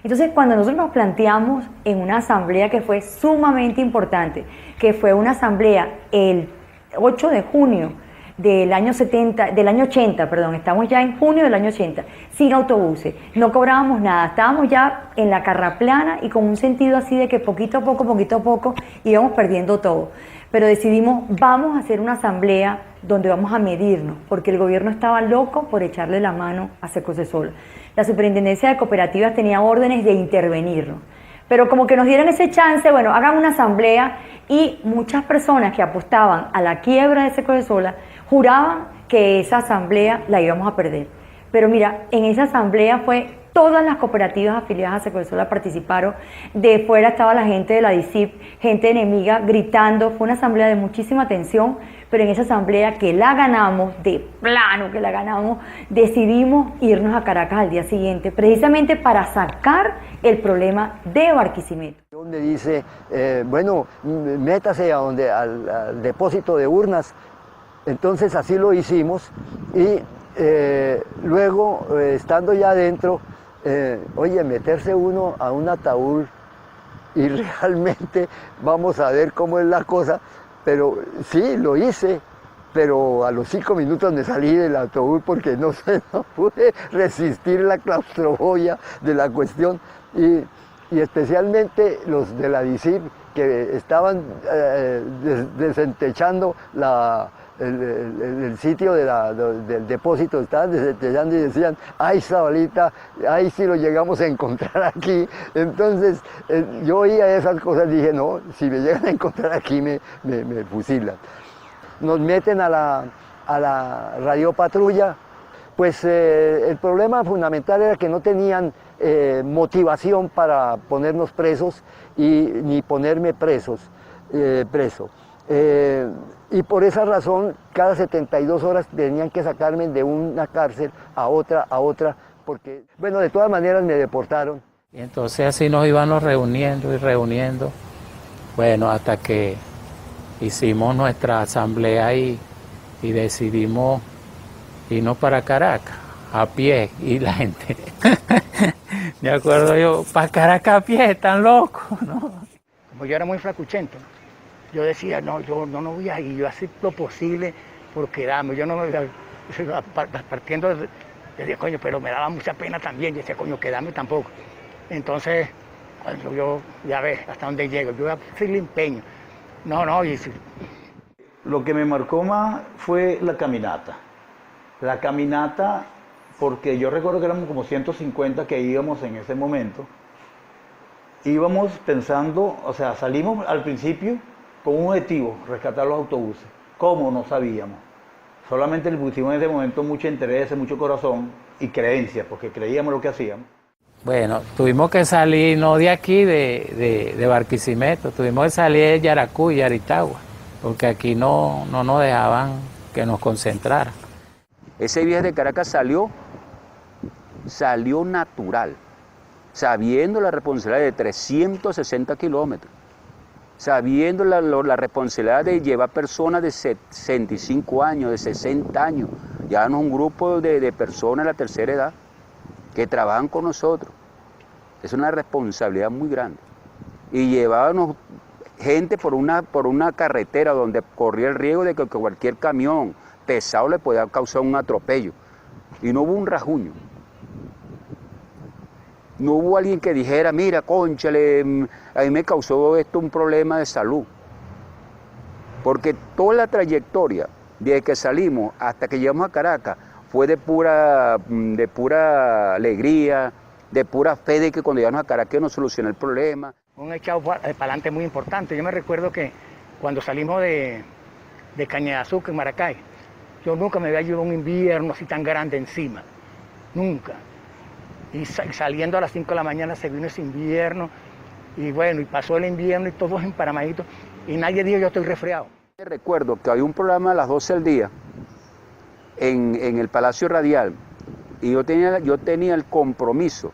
Speaker 12: Entonces cuando nosotros nos planteamos en una asamblea que fue sumamente importante, que fue una asamblea el 8 de junio del año 80, estamos ya en junio del año 80, sin autobuses, no cobrábamos nada, estábamos ya en la carraplana y con un sentido así de que poquito a poco íbamos perdiendo todo. Pero decidimos, vamos a hacer una asamblea donde vamos a medirnos, porque el gobierno estaba loco por echarle la mano a Secocesola. La Superintendencia de Cooperativas tenía órdenes de intervenirnos. Pero como que nos dieron ese chance, bueno, hagan una asamblea y muchas personas que apostaban a la quiebra de Secocesola juraban que esa asamblea la íbamos a perder. Pero mira, en esa asamblea todas las cooperativas afiliadas a Secocesola participaron, de fuera estaba la gente de la DICIP, gente enemiga gritando, fue una asamblea de muchísima tensión, pero en esa asamblea que la ganamos, de plano que la ganamos, decidimos irnos a Caracas al día siguiente, precisamente para sacar el problema de Barquisimeto.
Speaker 7: Donde dice, bueno, métase al depósito de urnas. Entonces así lo hicimos y luego, estando ya adentro, oye, meterse uno a un ataúd y realmente vamos a ver cómo es la cosa, pero sí, lo hice, pero a los 5 minutos me salí del ataúd porque no pude resistir la claustrofobia de la cuestión y especialmente los de la DICIP que estaban desentechando el sitio del depósito, estaban desentechando y decían, ay Zabalita, ay si lo llegamos a encontrar aquí. Entonces yo oía esas cosas y dije, no, si me llegan a encontrar aquí me fusilan. Nos meten a la radiopatrulla, pues el problema fundamental era que no tenían motivación para ponernos presos ni ponerme preso. Y por esa razón, cada 72 horas tenían que sacarme de una cárcel a otra, porque, bueno, de todas maneras me deportaron.
Speaker 3: Y entonces así nos íbamos reuniendo, bueno, hasta que hicimos nuestra asamblea y decidimos irnos para Caracas a pie, y la gente, me acuerdo yo, para Caracas a pie, están locos, ¿no?
Speaker 9: Como yo era muy flacuchento, yo decía, no, yo no voy a ir, yo hacía lo posible por quedarme, yo no me partiendo, decía, coño, pero me daba mucha pena también, yo decía, coño, quedarme tampoco. Entonces, yo ya ves hasta dónde llego, yo voy a hacer el empeño. No, y sí.
Speaker 14: Lo que me marcó más fue la caminata. La caminata, porque yo recuerdo que éramos como 150 que íbamos en ese momento. Íbamos pensando, o sea, salimos al principio con un objetivo, rescatar los autobuses. ¿Cómo? No sabíamos. Solamente le pusimos en ese momento mucho interés, mucho corazón y creencia, porque creíamos lo que hacíamos.
Speaker 3: Bueno, tuvimos que salir no de aquí, de Barquisimeto, tuvimos que salir de Yaracuy, Yaritagua, porque aquí no nos dejaban que nos concentraran.
Speaker 10: Ese viaje de Caracas salió natural, sabiendo la responsabilidad de 360 kilómetros, sabiendo la responsabilidad de llevar personas de 65 años, de 60 años, ya no un grupo de personas de la tercera edad que trabajan con nosotros. Es una responsabilidad muy grande. Y llevábamos gente por una carretera donde corría el riesgo de que cualquier camión pesado le podía causar un atropello. Y no hubo un rajuño. No hubo alguien que dijera, mira, cónchale, a mí me causó esto un problema de salud. Porque toda la trayectoria, desde que salimos hasta que llegamos a Caracas, fue de pura alegría, de pura fe de que cuando llegamos a Caracas nos solucionó el problema.
Speaker 9: Un echado para adelante muy importante. Yo me recuerdo que cuando salimos de Caña de Azúcar en Maracay, yo nunca me había llevado un invierno así tan grande encima, nunca. Y saliendo a las 5 de la mañana se vino ese invierno, y bueno, y pasó el invierno y todos emparamaditos, y nadie dijo yo estoy resfriado.
Speaker 10: Recuerdo que había un programa a las 12 del día en el Palacio Radial, y yo tenía el compromiso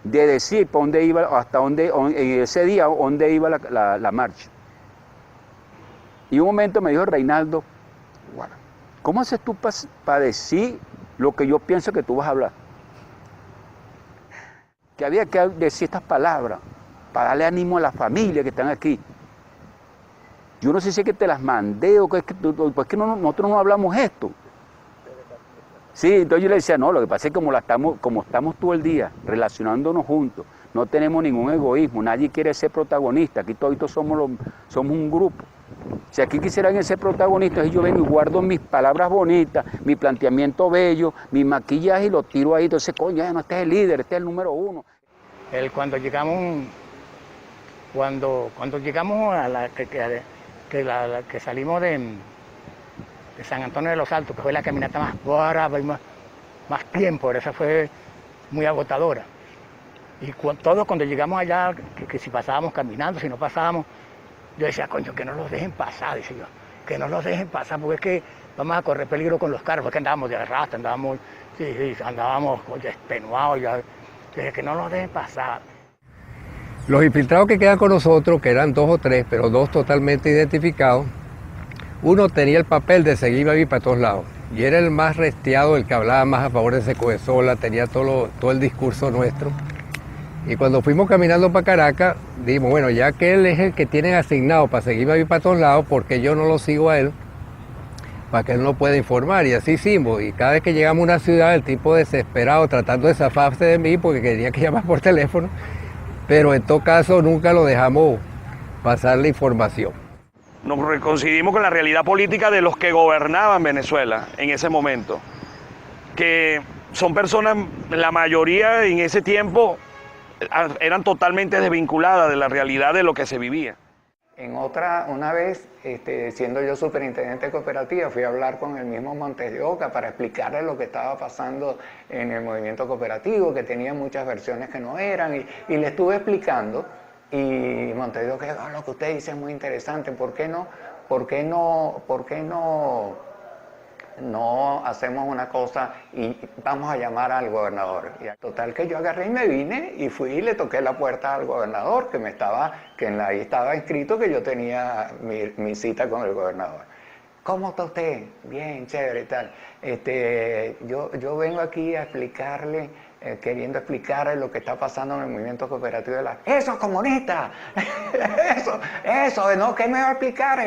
Speaker 10: de decir para dónde iba, hasta dónde, en ese día, dónde iba la marcha. Y un momento me dijo Reinaldo, ¿cómo haces tú para decir lo que yo pienso que tú vas a hablar? Que había que decir estas palabras para darle ánimo a la familia que están aquí. Yo no sé si es que te las mandé o que es que nosotros no hablamos esto. Sí, entonces yo le decía, no, lo que pasa es que como estamos todo el día relacionándonos juntos, no tenemos ningún egoísmo, nadie quiere ser protagonista, aquí todos somos un grupo. Si aquí quisieran ser protagonistas, yo vengo y guardo mis palabras bonitas, mi planteamiento bello, mi maquillaje y lo tiro ahí, entonces, coño, ya no, este es el líder, este es el número uno.
Speaker 9: Cuando llegamos a la que salimos de San Antonio de los Altos, que fue la caminata más brava y más tiempo, esa fue muy agotadora. Y todos cuando llegamos allá, que si pasábamos caminando, si no pasábamos, yo decía, coño, que no los dejen pasar, decía yo, que no los dejen pasar, porque es que vamos a correr peligro con los carros, porque andábamos de arrastre, andábamos extenuados, ya, que no los dejen pasar.
Speaker 4: Los infiltrados que quedan con nosotros, que eran 2 o 3, pero 2 totalmente identificados, uno tenía el papel de seguir a ir para todos lados, y era el más resteado, el que hablaba más a favor de Secoesola, tenía todo el discurso nuestro. Y cuando fuimos caminando para Caracas, dijimos, bueno, ya que él es el que tienen asignado para seguir a ir para todos lados, ¿por qué yo no lo sigo a él? Para que él no pueda informar, y así hicimos. Y cada vez que llegamos a una ciudad, el tipo desesperado, tratando de zafarse de mí, porque quería que llamara por teléfono, pero en todo caso nunca lo dejamos pasar la información.
Speaker 13: Nos reconciliamos con la realidad política de los que gobernaban Venezuela en ese momento, que son personas, la mayoría en ese tiempo, eran totalmente desvinculadas de la realidad de lo que se vivía.
Speaker 6: Una vez, siendo yo superintendente de cooperativa, fui a hablar con el mismo Montes de Oca para explicarle lo que estaba pasando en el movimiento cooperativo, que tenía muchas versiones que no eran, y le estuve explicando, y Montes de Oca, lo que usted dice es muy interesante, ¿por qué no hacemos una cosa y vamos a llamar al gobernador? Y total que yo agarré y me vine y fui y le toqué la puerta al gobernador, que ahí estaba escrito que yo tenía mi cita con el gobernador. ¿cómo está usted? Bien, chévere y tal. Yo vengo aquí a explicarle, queriendo explicarle lo que está pasando en el movimiento cooperativo de la... ¡Eso es comunista! eso, ¿no? ¿Qué me va a explicar?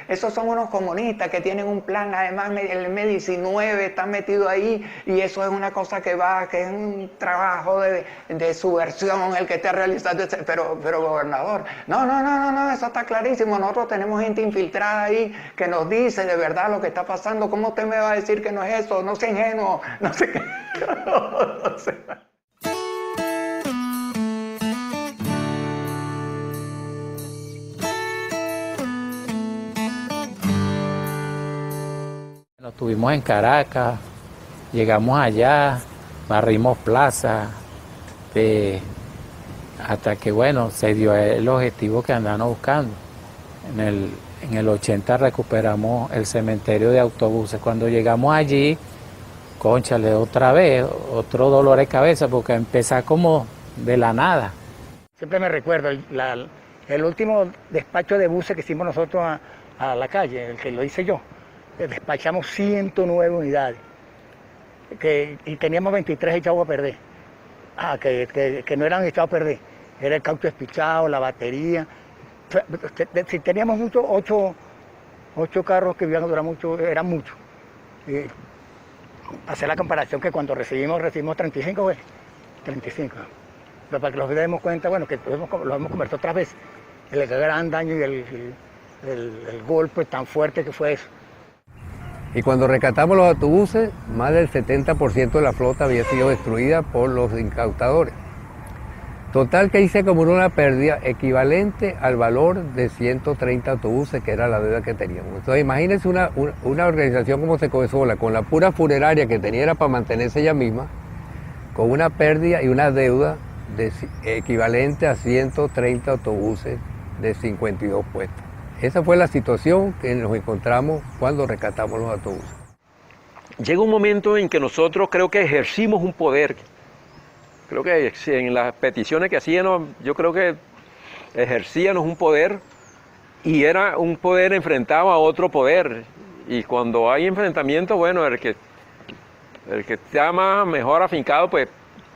Speaker 6: Esos son unos comunistas que tienen un plan, además el M-19 está metido ahí y eso es una cosa que es un trabajo de subversión el que está realizando, pero gobernador, no, eso está clarísimo, nosotros tenemos gente infiltrada ahí que nos dice de verdad lo que está pasando, ¿cómo usted me va a decir que no es eso? No sea ingenuo, no sé qué. No sé.
Speaker 3: Estuvimos en Caracas, llegamos allá, barrimos plaza, hasta que bueno, se dio el objetivo que andaban buscando. En el 80 recuperamos el cementerio de autobuses. Cuando llegamos allí, cónchale, otra vez, otro dolor de cabeza, porque empezó como de la nada.
Speaker 9: Siempre me recuerdo el último despacho de buses que hicimos nosotros a la calle, el que lo hice yo. Despachamos 109 unidades y teníamos 23 echados a perder. Que no eran echados a perder, era el caucho espichado, la batería. Si teníamos muchos, 8 carros que iban a durar mucho, eran muchos. Hacer la comparación que cuando recibimos 35, güey, 35. Pero para que nos demos cuenta, bueno, que lo hemos convertido otras veces. El gran daño y el golpe tan fuerte que fue eso.
Speaker 4: Y cuando rescatamos los autobuses, más del 70% de la flota había sido destruida por los incautadores. Total que ahí se acumuló una pérdida equivalente al valor de 130 autobuses, que era la deuda que teníamos. Entonces imagínense una organización como Secovesola, con la pura funeraria que tenía era para mantenerse ella misma, con una pérdida y una deuda equivalente a 130 autobuses de 52 puestos. Esa fue la situación que nos encontramos cuando rescatamos los autobuses.
Speaker 5: Llega un momento en que nosotros creo que ejercimos un poder. Creo que en las peticiones que hacíamos, yo creo que ejercíamos un poder y era un poder enfrentado a otro poder. Y cuando hay enfrentamiento, bueno, el que está mejor afincado, pues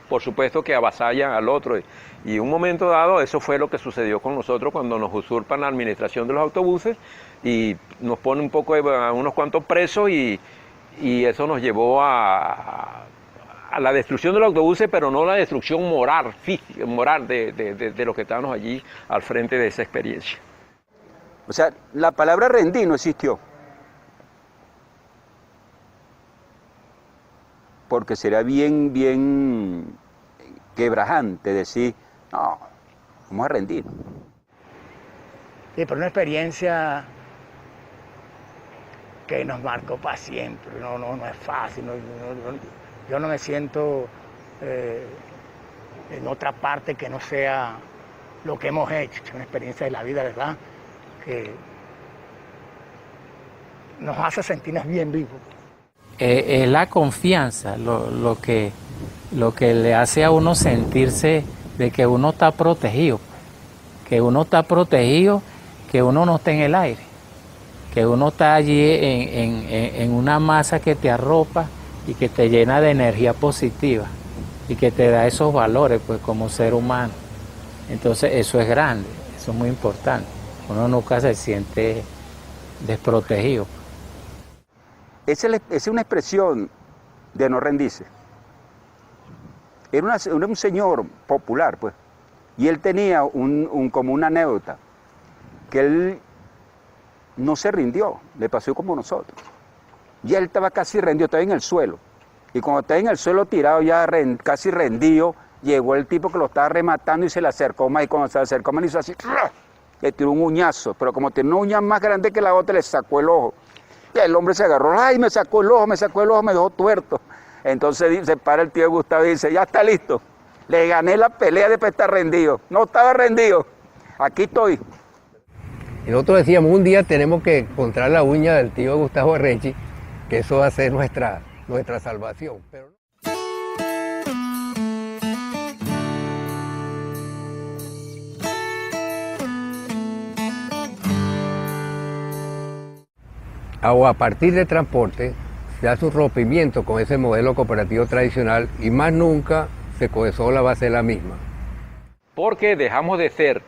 Speaker 5: por supuesto que avasalla al otro. Y en un momento dado, eso fue lo que sucedió con nosotros cuando nos usurpan la administración de los autobuses y nos ponen un poco a unos cuantos presos y eso nos llevó a la destrucción de los autobuses, pero no la destrucción moral, física, moral de los que estábamos allí al frente de esa experiencia.
Speaker 10: O sea, la palabra rendir no existió. Porque sería bien quebrajante decir, no, vamos a rendir.
Speaker 9: Sí, pero una experiencia que nos marcó para siempre. No es fácil. Yo no me siento en otra parte que no sea lo que hemos hecho. Es una experiencia de la vida, ¿verdad? Que nos hace sentirnos bien vivos.
Speaker 3: Es la confianza lo que le hace a uno sentirse de que uno está protegido, que uno no está en el aire, que uno está allí en una masa que te arropa y que te llena de energía positiva y que te da esos valores pues como ser humano. Entonces eso es grande, eso es muy importante. Uno nunca se siente desprotegido.
Speaker 10: Esa es una expresión de no rendirse. Era un señor popular, pues, y él tenía como una anécdota, que él no se rindió, le pasó como nosotros. Y él estaba casi rendido, estaba en el suelo. Y cuando estaba en el suelo tirado, ya casi rendido, llegó el tipo que lo estaba rematando y se le acercó más. Y cuando se le acercó más, le hizo así, le tiró un uñazo. Pero como tenía una uña más grande que la otra, le sacó el ojo. Y el hombre se agarró, ay, me sacó el ojo, me dejó tuerto. Entonces se para el tío Gustavo y dice, ya está listo. Le gané la pelea después de estar rendido. No estaba rendido. Aquí estoy.
Speaker 4: Y nosotros decíamos, un día tenemos que encontrar la uña del tío Gustavo Arrechi, que eso va a ser nuestra salvación. Pero... o a partir de transporte, se hace un rompimiento con ese modelo cooperativo tradicional y más nunca Secodesola va a ser la misma.
Speaker 5: Porque dejamos de ser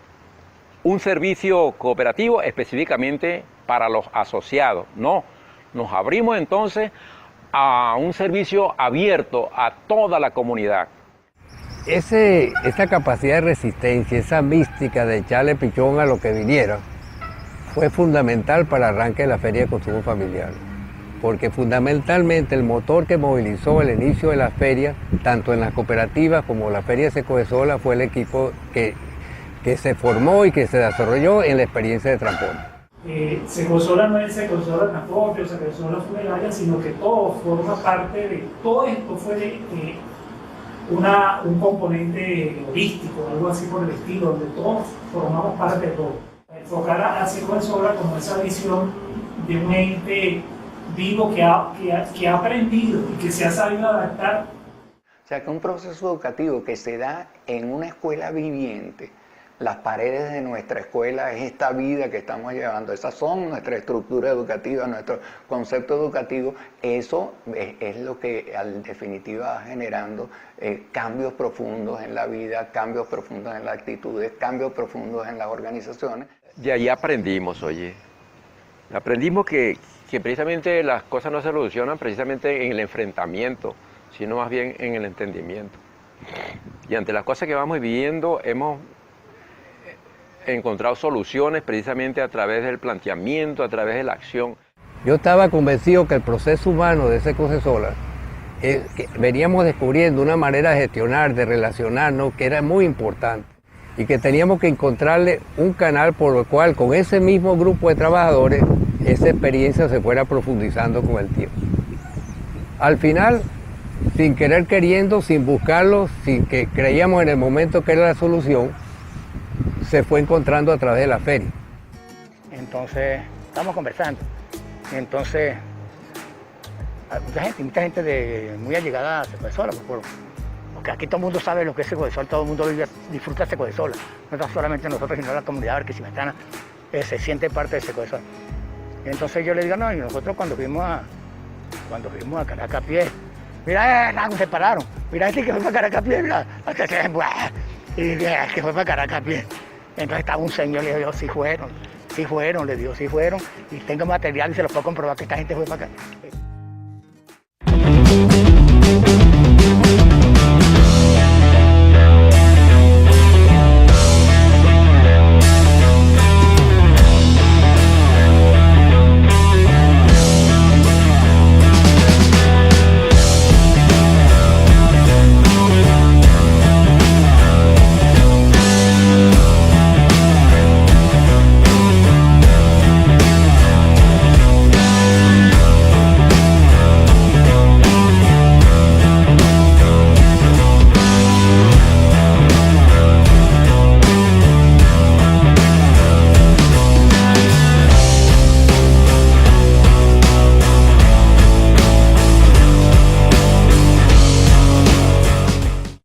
Speaker 5: un servicio cooperativo específicamente para los asociados. No, nos abrimos entonces a un servicio abierto a toda la comunidad.
Speaker 4: Esa capacidad de resistencia, esa mística de echarle pichón a lo que viniera, fue fundamental para el arranque de la Feria de Consumo Familiar. Porque fundamentalmente el motor que movilizó el inicio de la feria, tanto en las cooperativas como la Feria de Secodesola, fue el equipo que se formó y que se desarrolló en la experiencia de transporte.
Speaker 16: Secodesola no es Secodesola Transporte o Secodesola Funeraria, sino que todo forma parte de, todo esto fue un componente holístico, algo así por el estilo, donde todos formamos parte de todo. Enfocar a Secodesola como esa visión de un ente vivo que ha aprendido y que se ha sabido adaptar.
Speaker 6: O sea, que un proceso educativo que se da en una escuela viviente. Las paredes de nuestra escuela es esta vida que estamos llevando, esas son nuestra estructura educativa, nuestro concepto educativo. Eso es lo que en definitiva va generando cambios profundos en la vida, cambios profundos en las actitudes, cambios profundos en las organizaciones.
Speaker 5: De ahí aprendimos, oye. Aprendimos que precisamente las cosas no se solucionan precisamente en el enfrentamiento, sino más bien en el entendimiento. Y ante las cosas que vamos viviendo hemos encontrado soluciones precisamente a través del planteamiento, a través de la acción.
Speaker 4: Yo estaba convencido que el proceso humano de Secodesola, que veníamos descubriendo una manera de gestionar, de relacionarnos, que era muy importante y que teníamos que encontrarle un canal por el cual con ese mismo grupo de trabajadores esa experiencia se fuera profundizando con el tiempo. Al final, sin querer queriendo, sin buscarlo, sin que creíamos en el momento que era la solución, se fue encontrando a través de la feria.
Speaker 9: Entonces, estamos conversando. Entonces, mucha gente muy allegada a Secodesola, porque aquí todo el mundo sabe lo que es Secodesola, todo el mundo disfruta de Secodesola. No solamente nosotros, sino la comunidad barquisimetana se siente parte de Secodesola. Entonces yo le digo, no, y nosotros cuando fuimos a Caracas a pie, mira, se pararon, mira este que fue para Caracas a pie, mira, y que fue para Caracas a pie. Entonces estaba un señor, le digo, sí fueron, le digo, sí fueron, y tengo material y se los puedo comprobar que esta gente fue para acá.